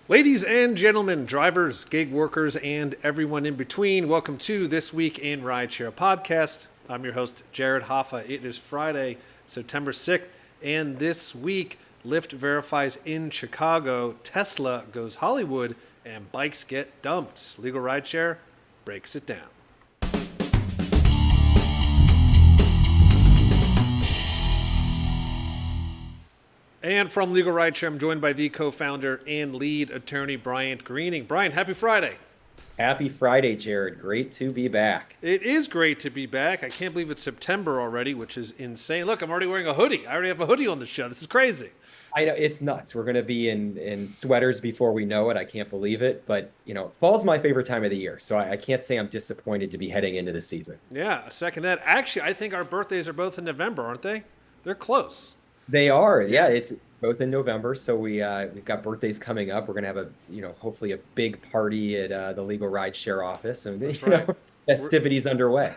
Ladies and gentlemen, drivers, gig workers, and everyone in between, welcome to This Week in Rideshare podcast. I'm your host, Jared Hoffa. It is Friday, September 6th, and this week, Lyft verifies in Chicago, Tesla goes Hollywood, and bikes get dumped. Legal Rideshare breaks it down. And from Legal Rideshare, I'm joined by the co-founder and lead attorney, Bryant Greening. Bryant, happy Friday. Happy Friday, Jared. Great to be back. It is great to be back. I can't believe it's September already, which is insane. Look, I'm already wearing a hoodie. I already have a hoodie on the show. This is crazy. I know it's nuts. We're going to be in sweaters before we know it. I can't believe it. But, fall's my favorite time of the year. So I can't say I'm disappointed to be heading into the season. Yeah, second that. Actually, I think our birthdays are both in November, aren't they? They're close. They are. Yeah, it's both in November. So we've got birthdays coming up. We're going to have hopefully a big party at the Legal Rideshare office. And, That's right. festivities underway.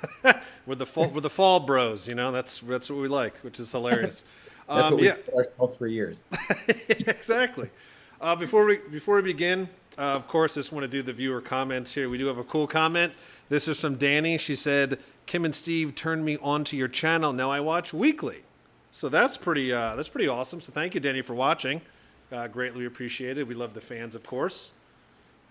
We're the fall bros, that's what we like, which is hilarious. That's what we've called ourselves for years. Exactly. Before we begin, of course, just want to do the viewer comments here. We do have a cool comment. This is from Danny. She said, "Kim and Steve turned me onto your channel. Now I watch weekly." So that's pretty awesome. So thank you, Danny, for watching. Greatly appreciated. We love the fans, of course.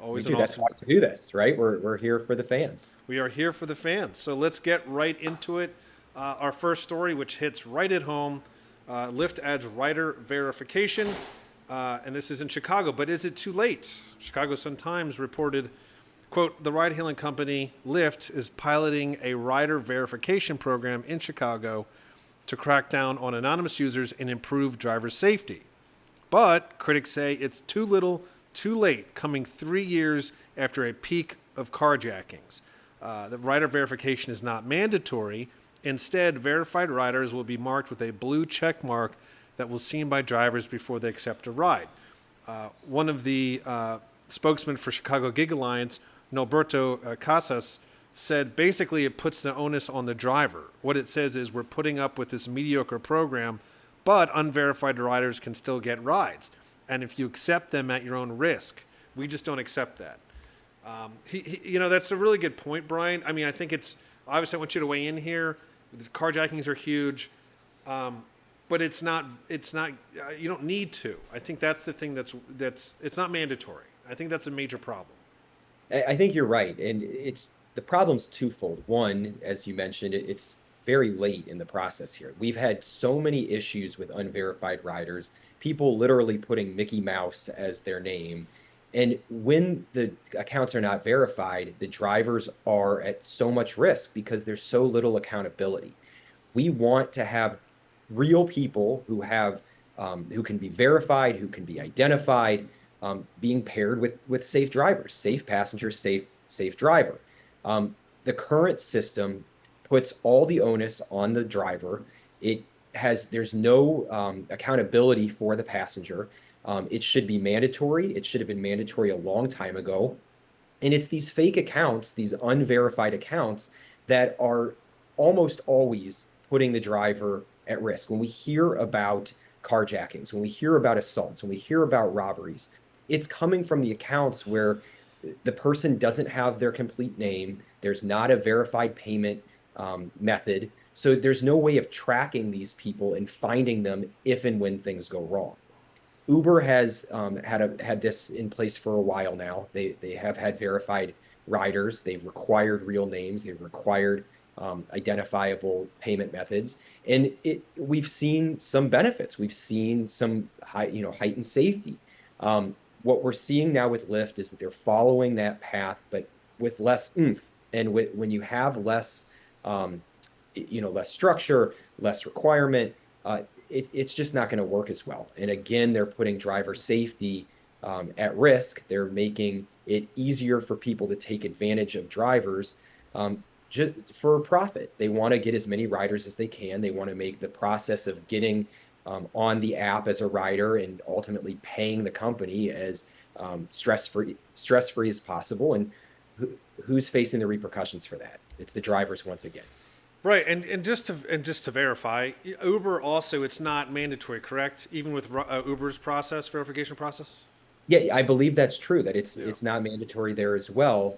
Always an awesome. That's why we do this, right? We're here for the fans. We are here for the fans. So let's get right into it. Our first story, which hits right at home. Lyft adds rider verification, and this is in Chicago. But is it too late? Chicago Sun-Times reported, quote, "The ride-hailing company Lyft is piloting a rider verification program in Chicago to crack down on anonymous users and improve driver safety. But critics say it's too little, too late, coming 3 years after a peak of carjackings. The rider verification is not mandatory. Instead, verified riders will be marked with a blue check mark that will be seen by drivers before they accept a ride." One of the spokesmen for Chicago Gig Alliance, Norberto Casas, said basically it puts the onus on the driver. What it says is we're putting up with this mediocre program, but unverified riders can still get rides. And if you accept them at your own risk, we just don't accept that. That's a really good point, Brian. I mean, I think it's obviously I want you to weigh in here. The carjackings are huge, but it's not. You don't need to. I think that's the thing. That's it's not mandatory. I think that's a major problem. I think you're right, and the problem's twofold. One, as you mentioned, it's very late in the process here. We've had so many issues with unverified riders, people literally putting Mickey Mouse as their name. And when the accounts are not verified, the drivers are at so much risk because there's so little accountability. We want to have real people who can be verified, who can be identified, being paired with safe drivers, safe passenger, safe driver. The current system puts all the onus on the driver. There's no accountability for the passenger. It should be mandatory. It should have been mandatory a long time ago. And it's these fake accounts, these unverified accounts that are almost always putting the driver at risk. When we hear about carjackings, when we hear about assaults, when we hear about robberies, it's coming from the accounts where the person doesn't have their complete name. There's not a verified payment method. So there's no way of tracking these people and finding them if and when things go wrong. Uber has had this in place for a while now. They have had verified riders. They've required real names. They've required identifiable payment methods. And we've seen some benefits. We've seen some heightened safety. What we're seeing now with Lyft is that they're following that path, but with less oomph. And when you have less, less structure, less requirement, it's just not going to work as well. And again, they're putting driver safety at risk. They're making it easier for people to take advantage of drivers just for profit. They want to get as many riders as they can. They want to make the process of getting on the app as a rider and ultimately paying the company as stress-free as possible. And who's facing the repercussions for that? It's the drivers once again. Right, and just to verify, Uber also, it's not mandatory, correct? Even with Uber's verification process. Yeah, I believe that's true, that Yeah. it's not mandatory there as well.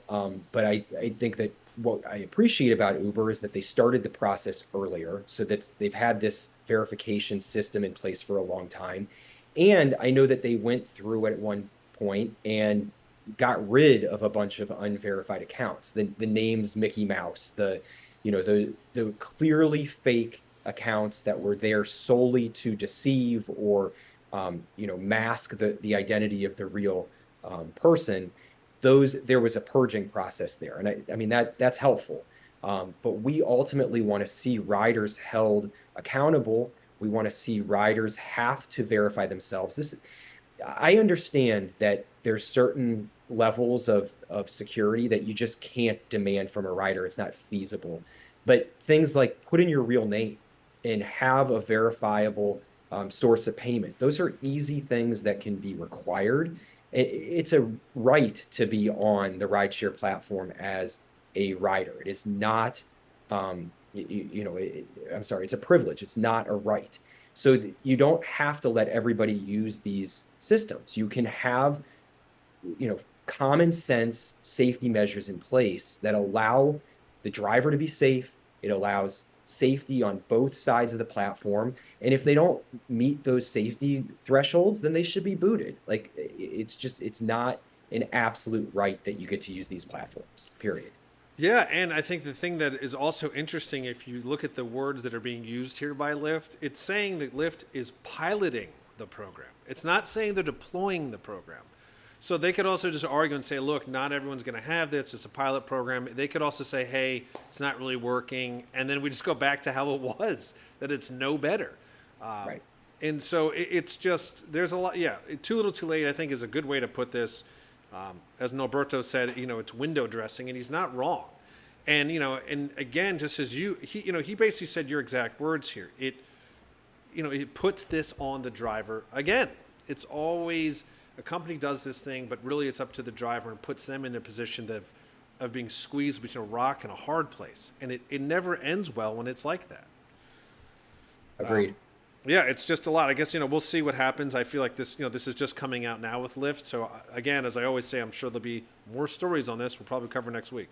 But I think that what I appreciate about Uber is that they started the process earlier, so that they've had this verification system in place for a long time. And I know that they went through at one point and got rid of a bunch of unverified accounts. The names Mickey Mouse, the clearly fake accounts that were there solely to deceive or mask the identity of the real person. There was a purging process there, and I mean that's helpful. But we ultimately want to see riders held accountable. We want to see riders have to verify themselves. I understand that there's certain levels of security that you just can't demand from a rider. It's not feasible. But things like put in your real name and have a verifiable source of payment, those are easy things that can be required. It's a right to be on the rideshare platform as a rider. It is not, I'm sorry, it's a privilege. It's not a right. So you don't have to let everybody use these systems. You can have, common sense safety measures in place that allow the driver to be safe. It allows safety on both sides of the platform. And if they don't meet those safety thresholds, then they should be booted. Like it's not an absolute right that you get to use these platforms, period. Yeah, and I think the thing that is also interesting, if you look at the words that are being used here by Lyft, it's saying that Lyft is piloting the program. It's not saying they're deploying the program. So they could also just argue and say, look, not everyone's going to have this. It's a pilot program. They could also say, hey, it's not really working. And then we just go back to how it was, that it's no better. Right. And so it's just, there's a lot. Yeah, too little too late, I think, is a good way to put this. As Norberto said, it's window dressing, and he's not wrong. And, and again, just as he basically said your exact words here. It puts this on the driver. Again, it's always a company does this thing, but really it's up to the driver and puts them in a position of being squeezed between a rock and a hard place. And it never ends well when it's like that. Agreed. Yeah, it's just a lot. I guess, we'll see what happens. I feel like this is just coming out now with Lyft. So again, as I always say, I'm sure there'll be more stories on this. We'll probably cover next week.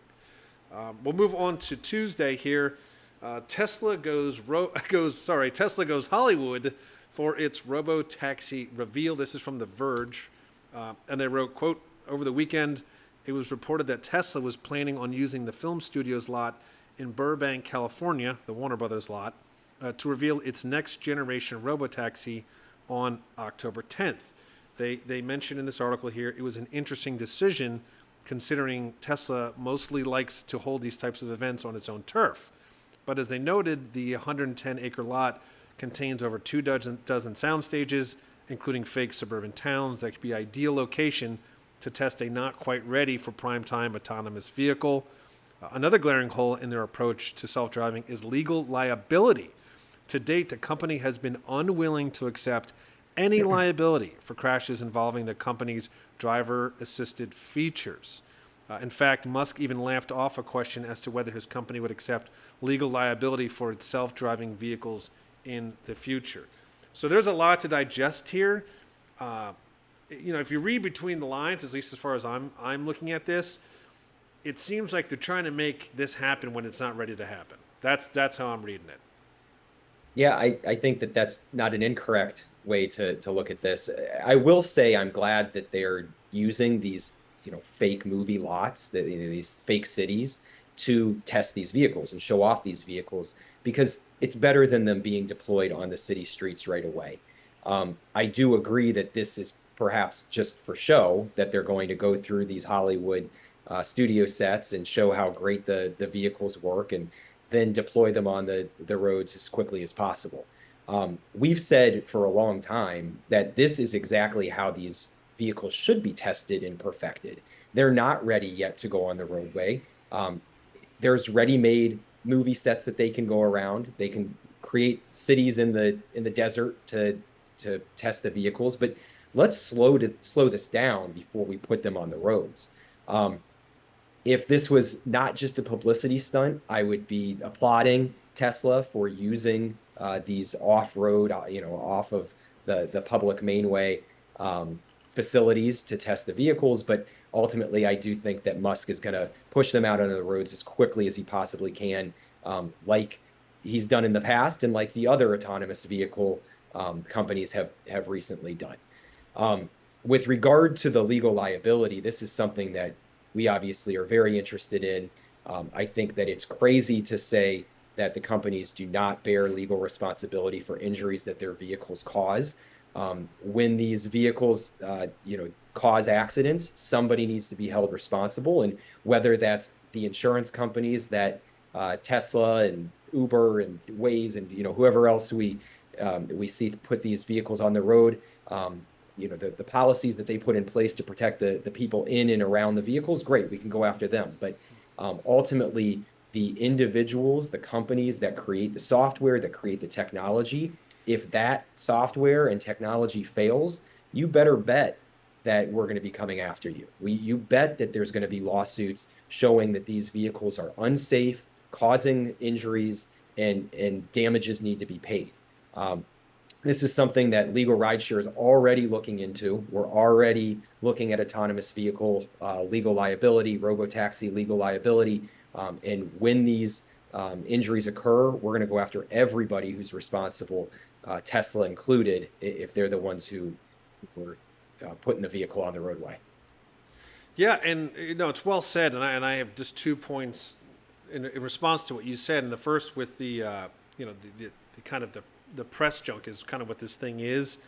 We'll move on to Tuesday here. Tesla goes Hollywood for its Robotaxi reveal. This is from The Verge. And they wrote, quote, over the weekend, it was reported that Tesla was planning on using the film studio's lot in Burbank, California, the Warner Brothers lot, to reveal its next generation Robotaxi on October 10th. They mentioned in this article here it was an interesting decision considering Tesla mostly likes to hold these types of events on its own turf. But as they noted, the 110-acre lot contains over 24 sound stages, including fake suburban towns that could be ideal location to test a not quite ready for primetime autonomous vehicle. Another glaring hole in their approach to self-driving is legal liability. To date, the company has been unwilling to accept any liability for crashes involving the company's driver-assisted features. In fact, Musk even laughed off a question as to whether his company would accept legal liability for its self-driving vehicles in the future. So there's a lot to digest here. If you read between the lines, at least as far as I'm looking at this, it seems like they're trying to make this happen when it's not ready to happen. That's how I'm reading it. Yeah, I think that that's not an incorrect way to look at this. I will say I'm glad that they're using these, fake movie lots, these fake cities to test these vehicles and show off these vehicles because it's better than them being deployed on the city streets right away. I do agree that this is perhaps just for show, that they're going to go through these Hollywood studio sets and show how great the vehicles work and then deploy them on the roads as quickly as possible. We've said for a long time that this is exactly how these vehicles should be tested and perfected. They're not ready yet to go on the roadway. There's ready-made movie sets that they can go around. They can create cities in the desert to test the vehicles, but let's slow this down before we put them on the roads. If this was not just a publicity stunt, I would be applauding Tesla for using these off-road, off of the public mainway facilities to test the vehicles, but ultimately, I do think that Musk is going to push them out onto the roads as quickly as he possibly can, like he's done in the past, and like the other autonomous vehicle companies have recently done. Um, with regard to the legal liability, this is something that we obviously are very interested in. I think that it's crazy to say that the companies do not bear legal responsibility for injuries that their vehicles cause. When these vehicles, cause accidents, somebody needs to be held responsible, and whether that's the insurance companies that Tesla and Uber and Waze and whoever else we see put these vehicles on the road. The policies that they put in place to protect the people in and around the vehicles, great, we can go after them. But ultimately, the individuals, the companies that create the software, that create the technology, if that software and technology fails, you better bet that we're going to be coming after you. You bet that there's going to be lawsuits showing that these vehicles are unsafe, causing injuries, and damages need to be paid. This is something that LegalRideshare is already looking into. We're already looking at autonomous vehicle legal liability, robotaxi legal liability. And when these injuries occur, we're going to go after everybody who's responsible, Tesla included, if they're the ones who were putting the vehicle on the roadway. Yeah, and it's well said, and I have just 2 points in response to what you said. And the first with the the kind of the press junk is kind of what this thing is.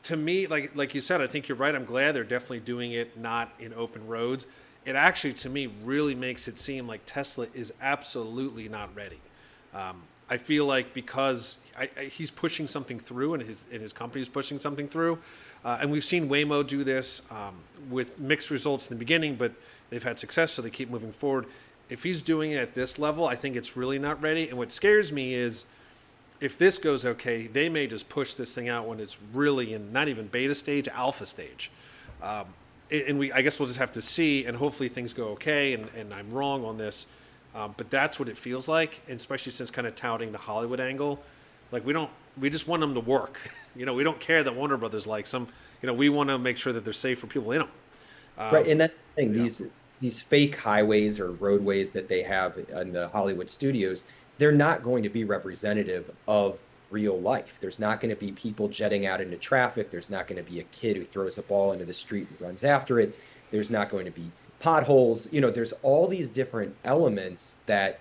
To me, like you said, I think you're right. I'm glad they're definitely doing it not in open roads. It actually, to me, really makes it seem like Tesla is absolutely not ready. I feel like because he's pushing something through, and his company is pushing something through, and we've seen Waymo do this with mixed results in the beginning, but they've had success, so they keep moving forward. If he's doing it at this level, I think it's really not ready. And what scares me is if this goes okay, they may just push this thing out when it's really in not even beta stage, alpha stage. And I guess we'll just have to see, and hopefully things go okay, and I'm wrong on this. But that's what it feels like, and especially since kind of touting the Hollywood angle. Like we just want them to work. We don't care that Warner Brothers likes them. We want to make sure that they're safe for people in them. Right, and that's the thing. Yeah. These fake highways or roadways that they have in the Hollywood studios, they're not going to be representative of real life. There's not going to be people jetting out into traffic. There's not going to be a kid who throws a ball into the street and runs after it. There's not going to be potholes. There's all these different elements that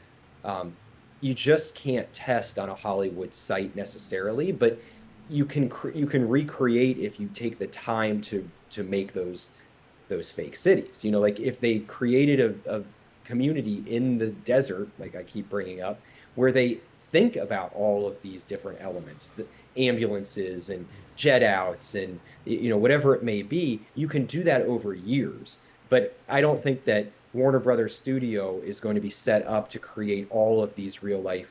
you just can't test on a Hollywood site necessarily, but you can recreate if you take the time to make those fake cities. Like if they created a community in the desert, like I keep bringing up, where they think about all of these different elements, the ambulances and jet outs and whatever it may be, you can do that over years. But I don't think that Warner Brothers Studio is going to be set up to create all of these real life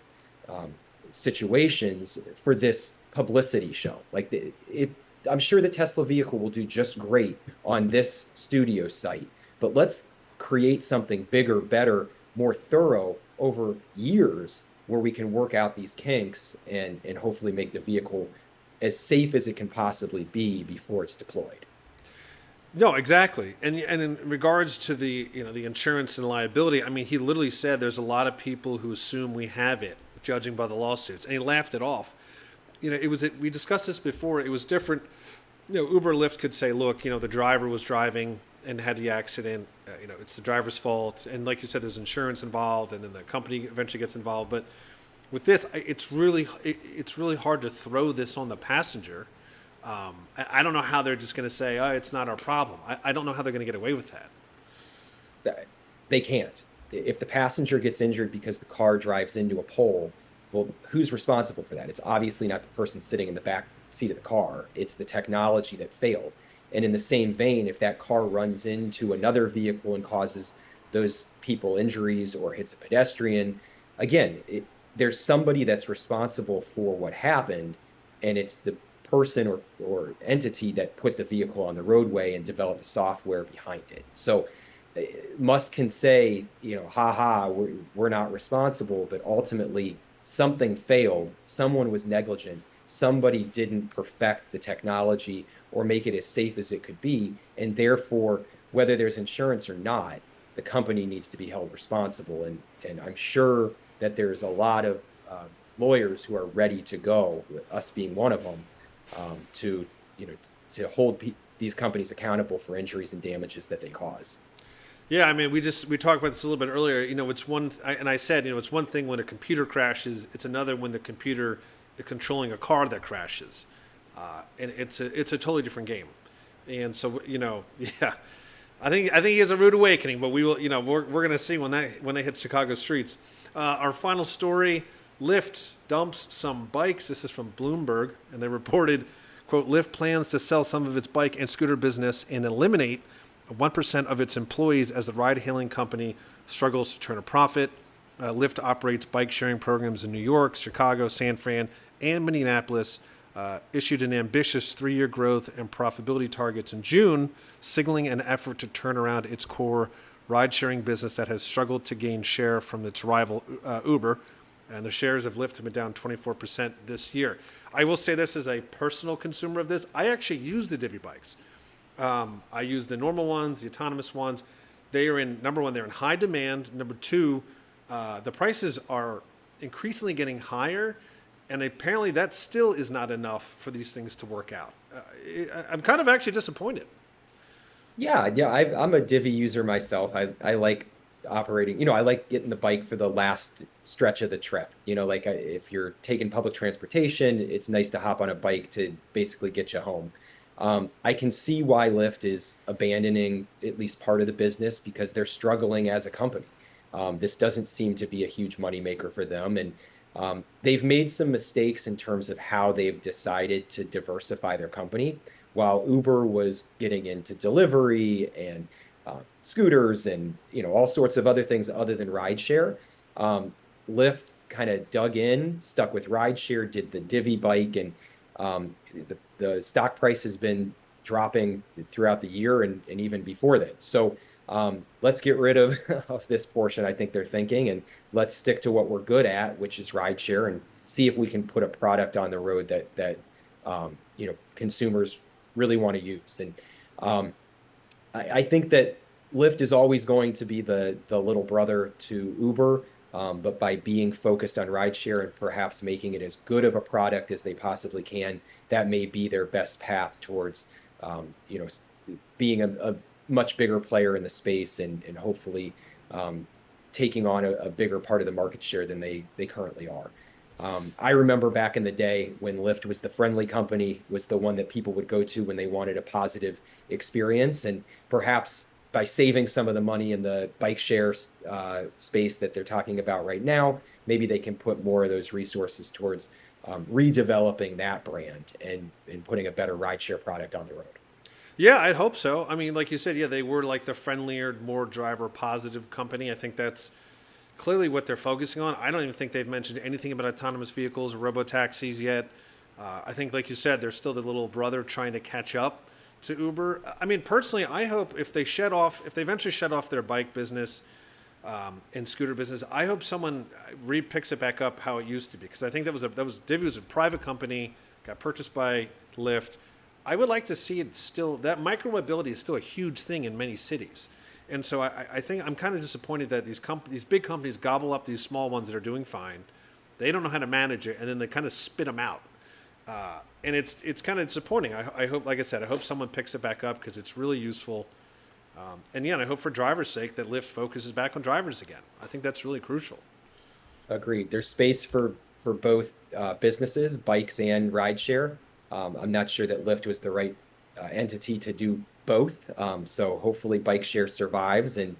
situations for this publicity show. I'm sure the Tesla vehicle will do just great on this studio site, but let's create something bigger, better, more thorough over years where we can work out these kinks and hopefully make the vehicle as safe as it can possibly be before it's deployed. No, exactly. And in regards to the insurance and liability, I mean, he literally said there's a lot of people who assume we have it, judging by the lawsuits, and he laughed it off. We discussed this before. It was different. Uber, Lyft could say, look, the driver was driving and had the accident. It's the driver's fault, and like you said, there's insurance involved, and then the company eventually gets involved. But with this, it's really hard to throw this on the passenger. I don't know how they're just going to say, oh, it's not our problem. I don't know how they're going to get away with that. They can't. If the passenger gets injured because the car drives into a pole, well, who's responsible for that? It's obviously not the person sitting in the back seat of the car. It's the technology that failed. And in the same vein, if that car runs into another vehicle and causes those people injuries or hits a pedestrian, again, there's somebody that's responsible for what happened, and it's the person or entity that put the vehicle on the roadway and developed the software behind it. So Musk can say, haha, we're not responsible, but ultimately something failed. Someone was negligent. Somebody didn't perfect the technology or make it as safe as it could be. And therefore, whether there's insurance or not, the company needs to be held responsible. And I'm sure that there's a lot of lawyers who are ready to go, with us being one of them, to to hold these companies accountable for injuries and damages that they cause. Yeah, I mean, we talked about this a little bit earlier. It's and I said, it's one thing when a computer crashes. It's another when the computer is controlling a car that crashes, and it's a totally different game. And so, yeah, I think he has a rude awakening. But we will, we're gonna see when they hit Chicago streets. Our final story: Lyft dumps some bikes. This is from Bloomberg, and they reported, quote, Lyft plans to sell some of its bike and scooter business and eliminate 1% of its employees as the ride-hailing company struggles to turn a profit. Lyft operates bike-sharing programs in New York, Chicago, San Fran, and Minneapolis. Issued an ambitious 3-year growth and profitability targets in June, signaling an effort to turn around its core ride-sharing business that has struggled to gain share from its rival Uber. And the shares of Lyft have been down 24% this year. I will say this as a personal consumer of this. I actually use the Divvy bikes. I use the normal ones, the autonomous ones. They are number one, they're in high demand. Number two, the prices are increasingly getting higher, and apparently that still is not enough for these things to work out. I'm kind of actually disappointed. Yeah, I'm a Divvy user myself. I like operating, I like getting the bike for the last stretch of the trip. Like if you're taking public transportation, it's nice to hop on a bike to basically get you home. I can see why Lyft is abandoning at least part of the business because they're struggling as a company. This doesn't seem to be a huge moneymaker for them. And they've made some mistakes in terms of how they've decided to diversify their company. While Uber was getting into delivery and scooters and all sorts of other things other than rideshare, Lyft kind of dug in, stuck with rideshare, did the Divvy bike, and the stock price has been dropping throughout the year and even before that. So let's get rid of, of this portion, I think they're thinking, and let's stick to what we're good at, which is rideshare, and see if we can put a product on the road that consumers really want to use. And I think that Lyft is always going to be the little brother to Uber, but by being focused on rideshare and perhaps making it as good of a product as they possibly can, that may be their best path towards, being a much bigger player in the space and hopefully taking on a bigger part of the market share than they currently are. I remember back in the day when Lyft was the friendly company, was the one that people would go to when they wanted a positive experience. And perhaps by saving some of the money in the bike share space that they're talking about right now, maybe they can put more of those resources towards redeveloping that brand and putting a better rideshare product on the road. Yeah, I'd hope so. I mean, like you said, yeah, they were like the friendlier, more driver positive company. I think that's clearly what they're focusing on. I don't even think they've mentioned anything about autonomous vehicles or robotaxis yet. I think, like you said, they're still the little brother trying to catch up to Uber. I mean, personally, I hope if they eventually shut off their bike business and scooter business, I hope someone picks it back up how it used to be. Because I think Divvy was a private company, got purchased by Lyft. I would like to see it still, that micro mobility is still a huge thing in many cities. And so I think I'm kind of disappointed that these big companies gobble up these small ones that are doing fine. They don't know how to manage it, and then they kind of spit them out. And it's kind of disappointing. I hope, like I said, I hope someone picks it back up because it's really useful. And I hope for drivers' sake that Lyft focuses back on drivers again. I think that's really crucial. Agreed. There's space for both businesses, bikes and rideshare. I'm not sure that Lyft was the right entity to do both. So hopefully bike share survives. And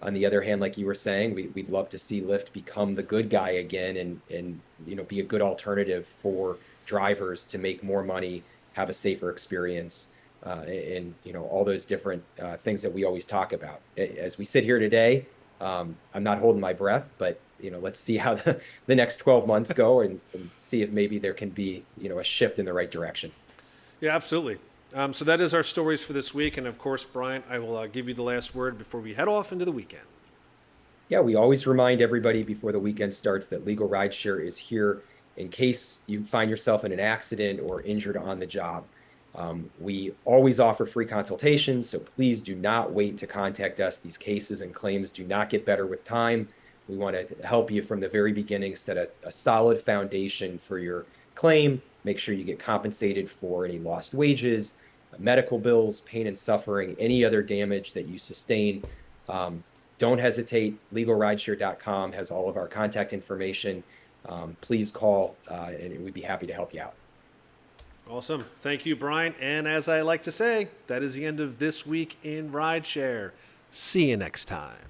on the other hand, like you were saying, we'd love to see Lyft become the good guy again and be a good alternative for drivers to make more money, have a safer experience, and all those different things that we always talk about. As we sit here today, I'm not holding my breath, but let's see how the next 12 months go and see if maybe there can be a shift in the right direction. Yeah, absolutely. So that is our stories for this week. And of course, Brian, I will give you the last word before we head off into the weekend. Yeah, we always remind everybody before the weekend starts that Legal Rideshare is here in case you find yourself in an accident or injured on the job. We always offer free consultations, so please do not wait to contact us. These cases and claims do not get better with time. We want to help you from the very beginning, set a solid foundation for your claim, make sure you get compensated for any lost wages, medical bills, pain and suffering, any other damage that you sustain. Don't hesitate. LegalRideshare.com has all of our contact information. Please call, and we'd be happy to help you out. Awesome. Thank you, Brian. And as I like to say, that is the end of this week in Rideshare. See you next time.